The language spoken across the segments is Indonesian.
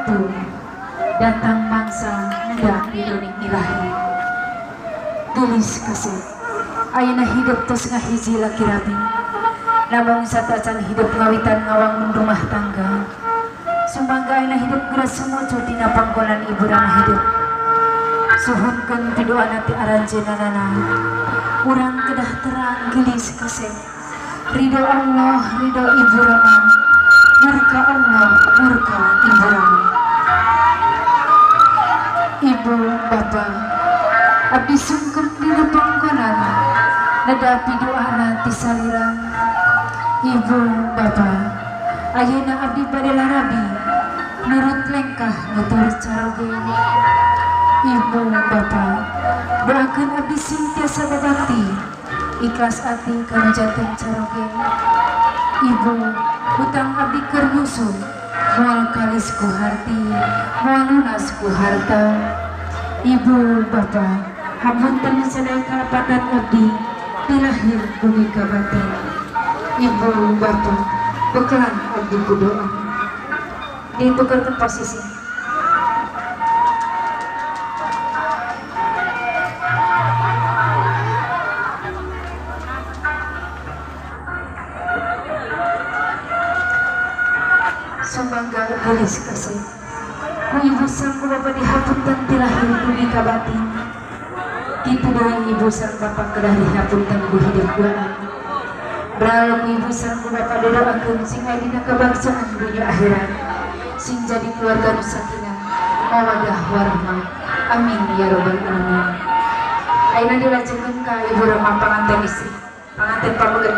waktu datang mangsa hendak didoning ilahi. Tulis kasih ayeuna hidup tos ngahiji laki rabi, namung satacan hidup ngawitan ngawang rumah tangga. Sumangga ayeuna hidup geura sumuju dina panggonan ibu rama hidup. Suhunkeun pidoana ti aranjeunana, urang kedah terang gelis kasih. Ridho Allah, ridho ibu rama, murka Allah, murka ibu rama. Ibu bapa abdi sungkem dina panggonan, nadapi doana ti salirang. Ibu bapa ayeuna abdi bade larabi, nurut lengkah nuturut caroge. Ibu bapa doakeun abdi sintiasa babakti, ikhlas ati kana janten caroge. Ibu hutang abdi keur nyusul, moal kalis ku harti, moal lunas ku harta. Ibu bapa hapunten sadaya kalapatan abdi ti lahir dugi ka batin. Ibu bapa bekelan abdi ku doa. Ditukarkeun posisi. Sumangga gelis kasih ku ibu sang ku bapa dihapunten ti lahir dugi ka batin. Kitu deui ibu sang bapa kedah dihapunten ku hidup guaan. Beralung ibu sang ku bapa doakeun sing aya dina kabangsaan dunya akhirat, sing jadi keluarga nu sakinah mawaddah warahmah. Amin ya rabbal alamin. Ayeuna dilajengkeun ka ibu rama panganten istri, panganten pameget.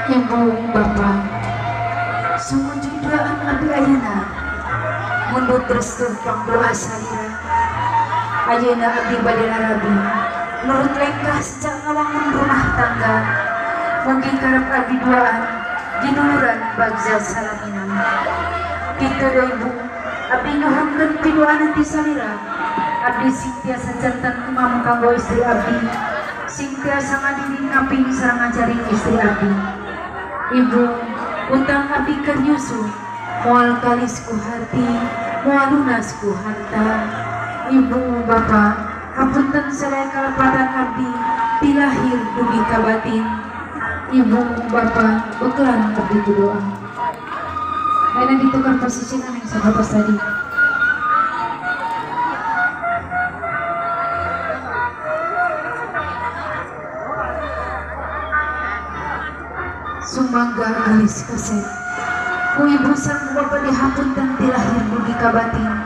Ibu bapa sumuju doaan abdi ayeuna, mundut restu pangdoa salira. Ayeuna abdi bade larabi, nurut lengkah sejak ngawangun rumah tangga. Mugi karep abdi doaan dinuluran bagja salaminan. Kitu deui ibu abdi nuhunkeun pidoana ti salira. Abdi sintiasa janten imam kanggo istri abdi, sintiasa ngadiri ngaping sareng ngajaring istri abdi. Ibu utang abdi keur nyusu, moal kalis ku harti, moal lunas ku harta. Ibu bapa hapunten sadaya kalapatan abdi ti lahir dugi ka batin. Ibu bapa bekelan abdi ku doa. Ayeuna ditukar posisina yang sahabat tadi. Sumangga gelis kasih ku ibu sang bapa dihapunten ti lahir dugi ka batin.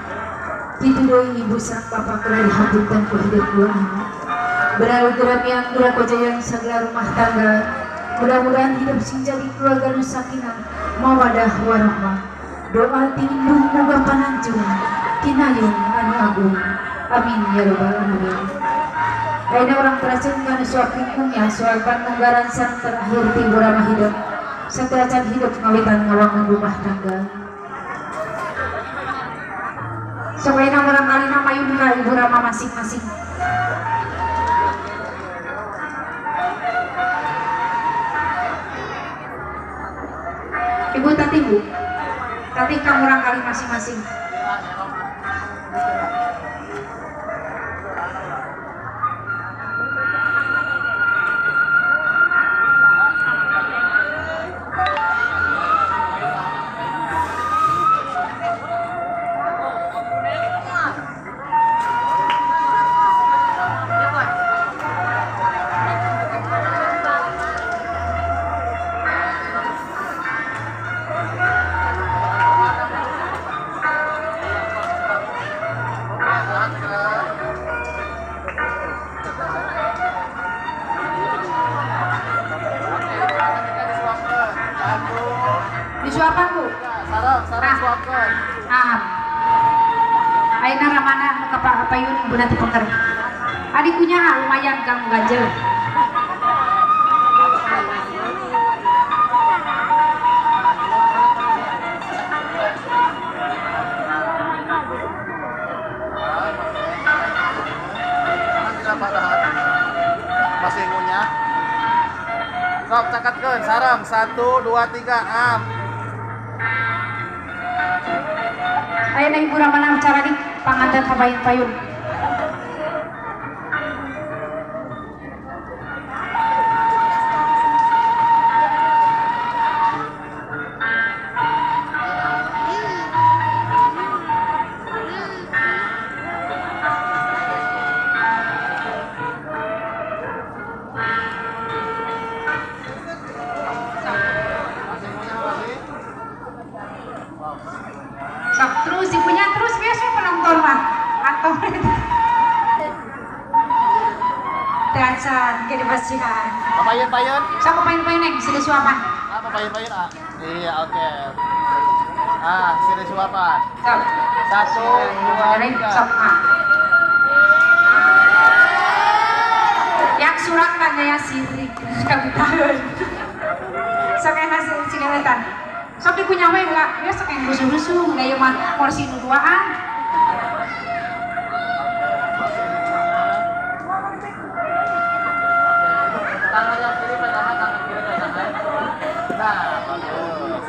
Kitu deui ibu sang bapa kedah dihapunten ku hidup guaan. Beralih geramian geura kojayang sagala rumah tangga. Mudah-mudahan hidup sing jadi keluarga nu sakinah mawaddah warahmah. Doa ti indung muga pananjung kinayun anu agung. Amin ya rabbal alamin. Ayeuna urang teraceun kana suap lingkungnya soal panunggaran sang terakhir ti ibu rama hidup, sateracan hidup ngawitan ngawangun rumah tangga. Sabayana urang alina mayun ka ibu rama masing-masing. Ibu tati bu, tati kamu urang kali masing-masing. Disuapan bu? Sarang suapkan. Ayeuna ramana nu payun ibu nanti pengker. Adikunya lumayan kamu ganjel. Masih ngunyah. Sok cakatkeun sareng 1 2 3 am. Ayo na ibu ramana cara di panganten payun-payun. Sok terus ibunya terus biasa penonton mah atau Teacan ke dipasihan. Payun-payun. Sok payun-payun nih sini suapan. Apa payun-payun ah? Iya oke. Ah, sini suapan. Sok 1 2 3. sok yang surat kan ya sirik kami tahun. Sok yang hasil singewetan. Sok dikunyah wae enggak, ya sok yang rusuh-rusuh, enggak ya mah porsi duaan. Tangan yang kiri pegangan tangan kiri pegangan. Nah, bagus.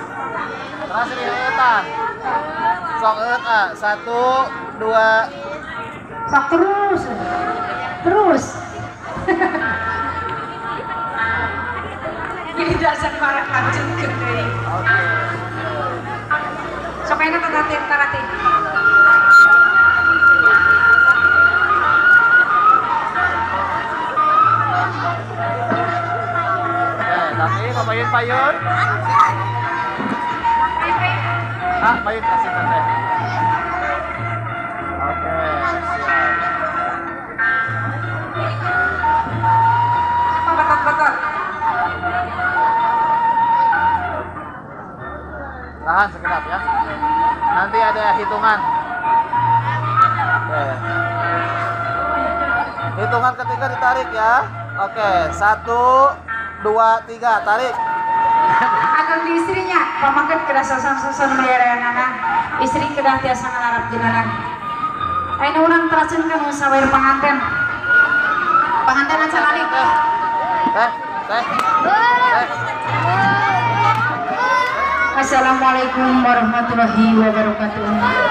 Terus ini eutan. Sok eut ah, 1 2. Sok terus. Terus. Ini dasar para kancing gede. Oke. Sok enak tarate. Tapi payun-payun. Ah, payun kasih tante. Oke, siap. Apa batot-batot? Tahan sekedap ya. Nanti ada hitungan. Oke. Hitungan ketiga ditarik ya. Oke, 1 2 3 tarik. Akan di istrinya, pamaket kedah sasan-sasan bayaranana. Istri kedah tiasa ngarap jenengan. Ayeuna urang terasunkeun sawer panganten. Pangantenan salalik. Teh. Assalamualaikum warahmatullahi wabarakatuh.